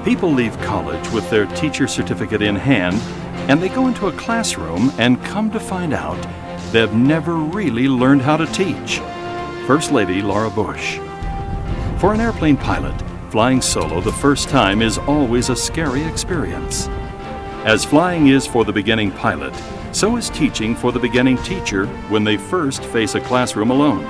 People leave college with their teacher certificate in hand, and they go into a classroom and come to find out they've never really learned how to teach. First Lady Laura Bush. For an airplane pilot, flying solo the first time is always a scary experience. As flying is for the beginning pilot, so is teaching for the beginning teacher when they first face a classroom alone.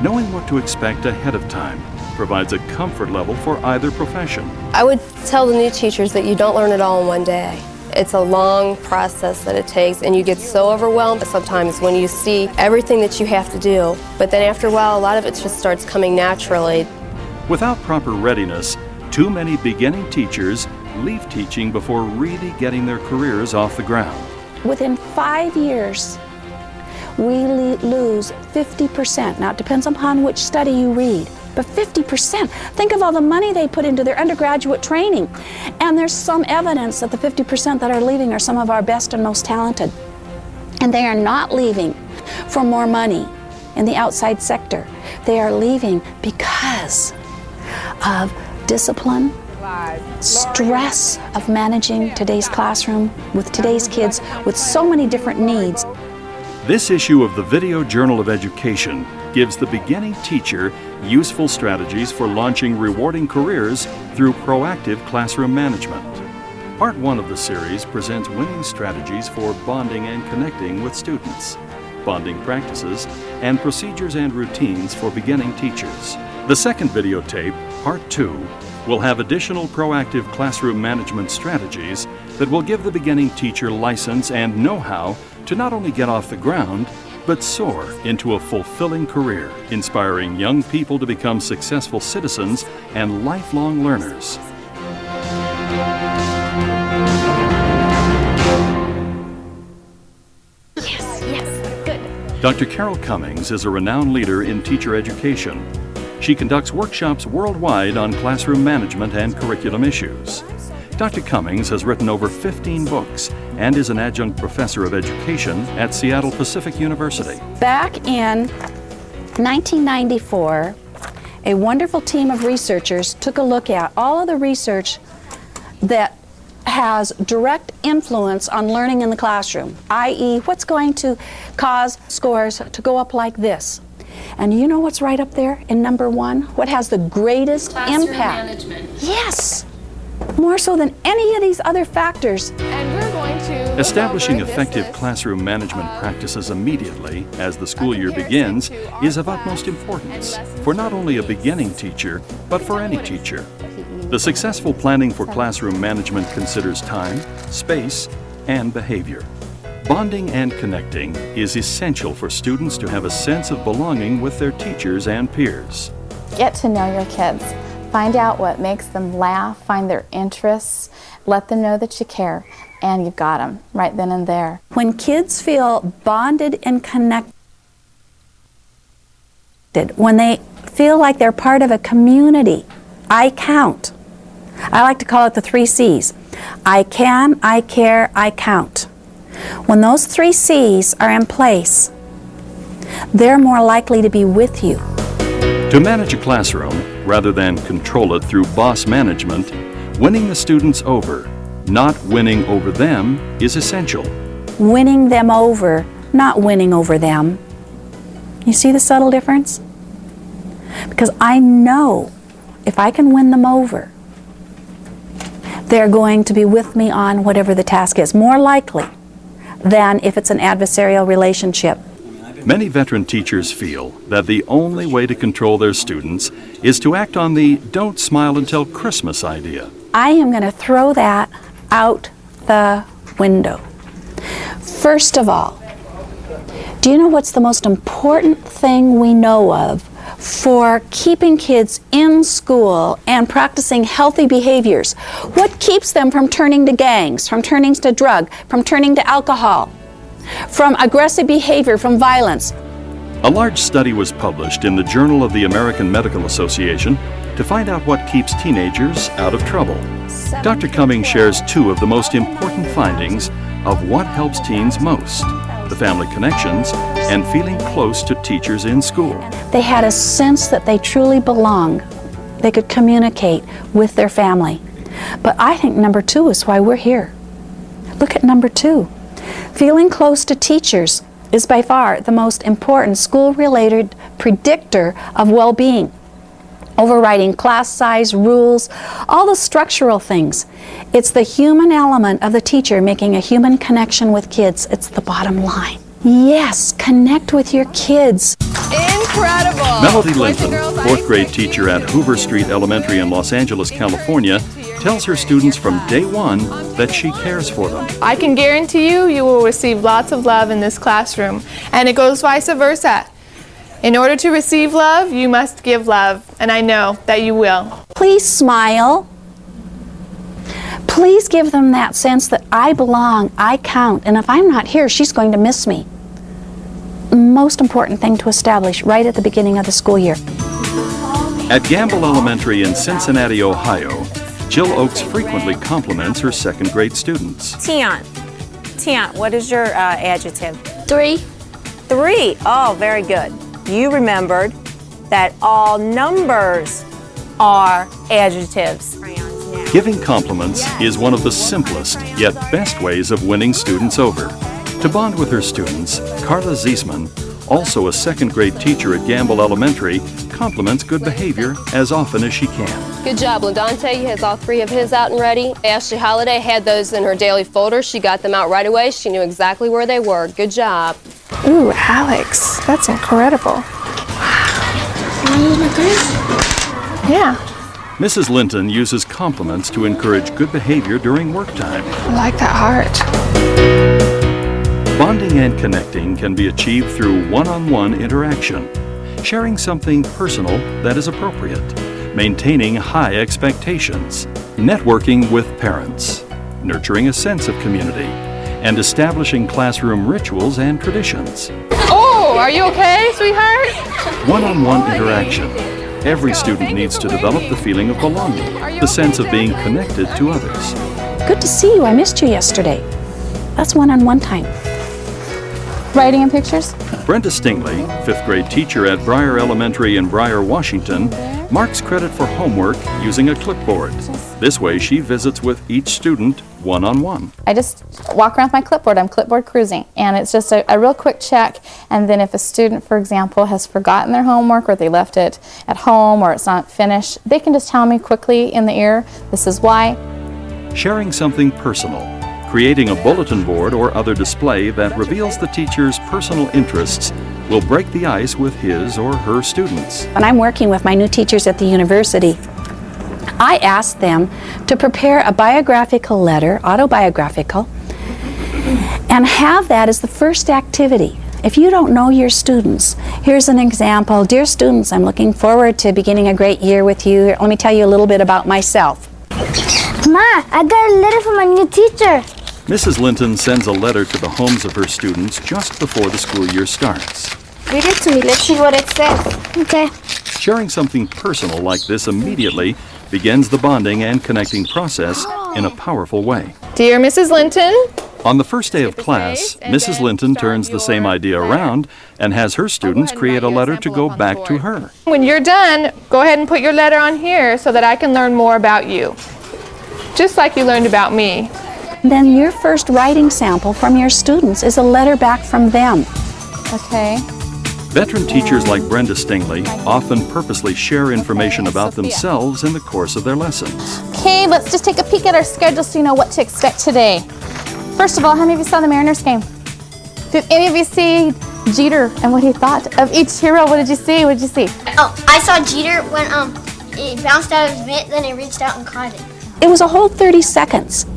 Knowing what to expect ahead of time provides a comfort level for either profession. I would tell the new teachers that you don't learn it all in one day. It's a long process that it takes, and you get so overwhelmed sometimes when you see everything that you have to do. But then after a while, a lot of it just starts coming naturally. Without proper readiness, too many beginning teachers leave teaching before really getting their careers off the ground. Within 5 years, we lose 50%. Now, it depends upon which study you read, but 50%. Think of all the money they put into their undergraduate training. And there's some evidence that the 50% that are leaving are some of our best and most talented. And they are not leaving for more money in the outside sector. They are leaving because of discipline, stress of managing today's classroom with today's kids with so many different needs. This issue of the Video Journal of Education gives the beginning teacher useful strategies for launching rewarding careers through proactive classroom management. Part 1 of the series presents winning strategies for bonding and connecting with students, bonding practices, and procedures and routines for beginning teachers. The second videotape, Part 2, will have additional proactive classroom management strategies that will give the beginning teacher license and know-how to not only get off the ground, but soar into a fulfilling career, inspiring young people to become successful citizens and lifelong learners. Yes, good. Dr. Carol Cummings is a renowned leader in teacher education. She conducts workshops worldwide on classroom management and curriculum issues. Dr. Cummings has written over 15 books and is an adjunct professor of education at Seattle Pacific University. Back in 1994, a wonderful team of researchers took a look at all of the research that has direct influence on learning in the classroom, i.e., what's going to cause scores to go up like this. And you know what's right up there in number 1? What has the greatest Classroom impact? management. Yes, more so than any of these other factors. And we're going to Establishing effective classroom management practices immediately as the school year begins is of utmost importance for not only a beginning teacher, but for any teacher. The successful planning for classroom management considers time, space, and behavior. Bonding and connecting is essential for students to have a sense of belonging with their teachers and peers. Get to know your kids. Find out what makes them laugh, find their interests, let them know that you care, and you've got them right then and there. When kids feel bonded and connected, when they feel like they're part of a community, I count. I like to call it the 3 C's. I can, I care, I count. When those 3 C's are in place, they're more likely to be with you. To manage a classroom, rather than control it through boss management, winning the students over, not winning over them, is essential. Winning them over, not winning over them. You see the subtle difference? Because I know if I can win them over, they're going to be with me on whatever the task is, more likely than if it's an adversarial relationship. Many veteran teachers feel that the only way to control their students is to act on the "don't smile until Christmas" idea. I am going to throw that out the window. First of all, do you know what's the most important thing we know of for keeping kids in school and practicing healthy behaviors? What keeps them from turning to gangs, from turning to drug, from turning to alcohol, from aggressive behavior, from violence? A large study was published in the Journal of the American Medical Association to find out what keeps teenagers out of trouble. Dr. Cummings shares 2 of the most important findings of what helps teens most: the family connections and feeling close to teachers in school. They had a sense that they truly belonged. They could communicate with their family. But I think number 2 is why we're here. Look at number 2. Feeling close to teachers is by far the most important school-related predictor of well-being. Overriding class size, rules, all the structural things. It's the human element of the teacher making a human connection with kids. It's the bottom line. Yes, connect with your kids. Incredible! Melody Linton, 4th grade teacher at Hoover Street Elementary in Los Angeles, California, tells her students from day one that she cares for them. I can guarantee you, you will receive lots of love in this classroom, and it goes vice versa. In order to receive love, you must give love, and I know that you will. Please smile. Please give them that sense that I belong, I count, and if I'm not here, she's going to miss me. Most important thing to establish right at the beginning of the school year. At Gamble Elementary in Cincinnati, Ohio, Jill Oakes frequently compliments her 2nd grade students. Tian, what is your adjective? 3. 3. Oh, very good. You remembered that all numbers are adjectives. Giving compliments is one of the simplest yet best ways of winning students over. To bond with her students, Carla Ziesman, also a 2nd grade teacher at Gamble Elementary, compliments good behavior as often as she can. Good job. LaDante has all 3 of his out and ready. Ashley Holiday had those in her daily folder. She got them out right away. She knew exactly where they were. Good job. Ooh, Alex, that's incredible. Yeah, Mrs. Linton uses compliments to encourage good behavior during work time. I like that heart. Bonding and connecting can be achieved through one-on-one interaction, sharing something personal that is appropriate, maintaining high expectations, networking with parents, nurturing a sense of community, and establishing classroom rituals and traditions. Oh, are you okay, sweetheart? One-on-one interaction. Every student needs to develop the feeling of belonging, the sense of being connected to others. Good to see you. I missed you yesterday. That's one-on-one time. Writing and pictures? Brenda Stingley, 5th grade teacher at Briar Elementary in Briar, Washington, marks credit for homework using a clipboard. This way she visits with each student one-on-one. I just walk around with my clipboard. I'm clipboard cruising, and it's just a real quick check. And then if a student, for example, has forgotten their homework or they left it at home or it's not finished, they can just tell me quickly in the ear, this is why. Sharing something personal, creating a bulletin board or other display that reveals the teacher's personal interests will break the ice with his or her students. When I'm working with my new teachers at the university, I ask them to prepare a biographical letter, autobiographical, and have that as the first activity. If you don't know your students, here's an example. Dear students, I'm looking forward to beginning a great year with you. Let me tell you a little bit about myself. Ma, I got a letter from my new teacher. Mrs. Linton sends a letter to the homes of her students just before the school year starts. Read it to me. Let's see what it says. Okay. Sharing something personal like this immediately begins the bonding and connecting process in a powerful way. Dear Mrs. Linton, On the first day of class, Mrs. Linton turns the same idea around and has her students create a letter to go back to her. when you're done, go ahead and put your letter on here so that I can learn more about you. Just like you learned about me. Then your first writing sample from your students is a letter back from them. Okay. Veteran teachers like Brenda Stingley often purposely share information about themselves in the course of their lessons. Okay, let's just take a peek at our schedule so you know what to expect today. First of all, how many of you saw the Mariners game? Did any of you see Jeter and what he thought of each hero? What did you see? What did you see? Oh, I saw Jeter when it bounced out of his mitt, then it reached out and caught it. It was a whole 30 seconds.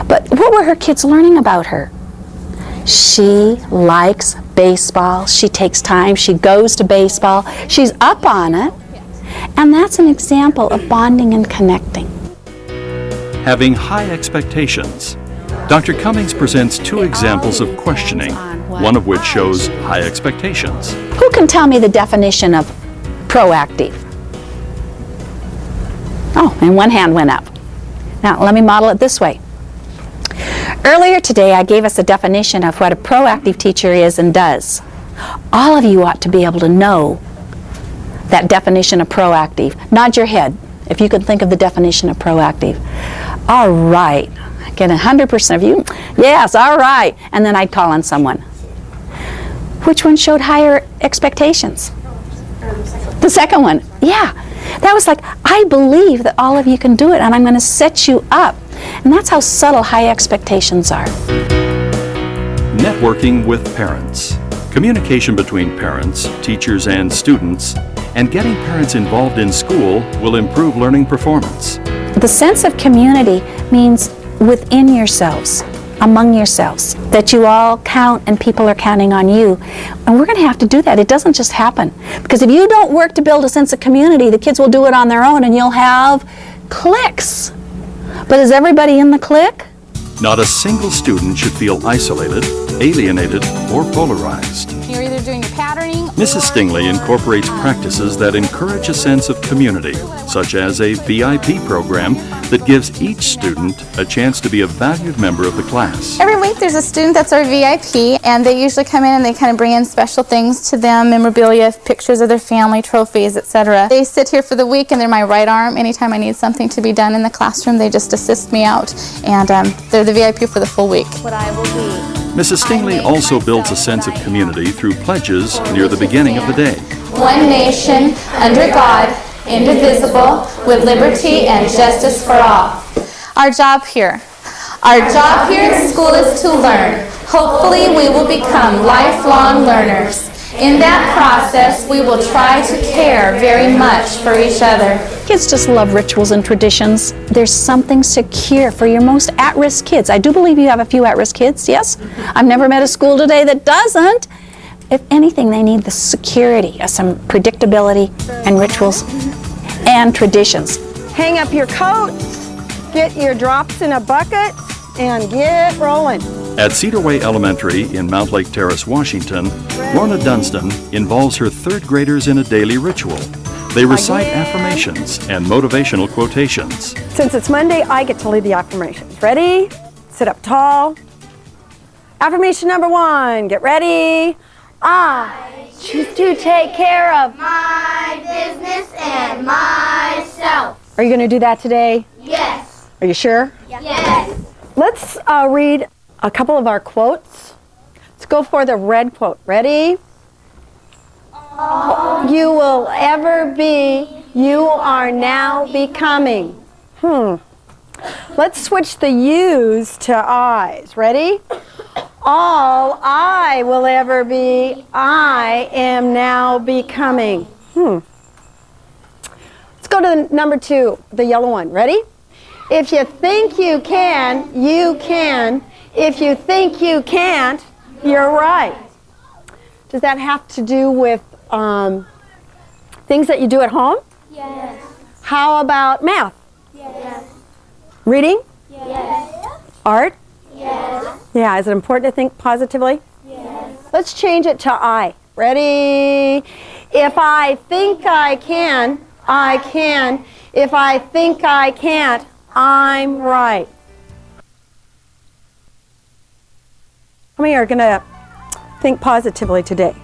But what were her kids learning about her? She likes baseball. She takes time. She goes to baseball. She's up on it. And that's an example of bonding and connecting. Having high expectations. Dr. Cummings presents two examples of questioning, one of which shows high expectations. Who can tell me the definition of proactive? Oh, and one hand went up. Now, let me model it this way. Earlier today, I gave us a definition of what a proactive teacher is and does. All of you ought to be able to know that definition of proactive. Nod your head if you can think of the definition of proactive. all right. I get 100% of you. Yes, all right. And then I'd call on someone. Which one showed higher expectations? The second one. Yeah. That was like, I believe that all of you can do it, and I'm going to set you up. And that's how subtle high expectations are. Networking with parents. Communication between parents, teachers, and students, and getting parents involved in school will improve learning performance. The sense of community means within yourselves, among yourselves, that you all count and people are counting on you. And we're going to have to do that. It doesn't just happen. Because if you don't work to build a sense of community, the kids will do it on their own and you'll have cliques. But is everybody in the clique? Not a single student should feel isolated, alienated, or polarized. You're either doing your patterning. Mrs. Stingley incorporates practices that encourage a sense of community, such as a VIP program that gives each student a chance to be a valued member of the class. Every week there's a student that's our VIP, and they usually come in and they kind of bring in special things to them, memorabilia, pictures of their family, trophies, etc. They sit here for the week and they're my right arm. Anytime I need something to be done in the classroom, they just assist me out, and they're the VIP for the full week. What I will be. Mrs. Stingley also builds a sense of community through pledges near the beginning of the day. One nation, under God, indivisible, with liberty and justice for all. Our job here at school is to learn. Hopefully we will become lifelong learners. In that process, we will try to care very much for each other. Kids just love rituals and traditions. There's something secure for your most at-risk kids. I do believe you have a few at-risk kids, yes? I've never met a school today that doesn't. If anything, they need the security of some predictability and rituals and traditions. Hang up your coats, get your drops in a bucket, and get rolling. At Cedar Way Elementary in Mount Lake Terrace, Washington, Lorna Dunstan involves her third graders in a daily ritual. They recite affirmations and motivational quotations. Since it's Monday, I get to lead the affirmations. Ready? Sit up tall. Affirmation number 1, get ready. I choose to take care of My business and myself. Are you going to do that today? Yes. Are you sure? Yes. Let's read a couple of our quotes. Let's go for the red quote. Ready? All you will ever be, you are now becoming. Let's switch the yous to I's. Ready? All I will ever be, I am now becoming. Let's go to number 2, the yellow one. Ready? If you think you can, you can. If you think you can't, you're right. Does that have to do with things that you do at home? Yes. How about math? Yes. Reading? Yes. Art? Yes. Yeah, is it important to think positively? Yes. Let's change it to I. Ready? If I think I can, I can. If I think I can't, I'm right. How many are going to think positively today?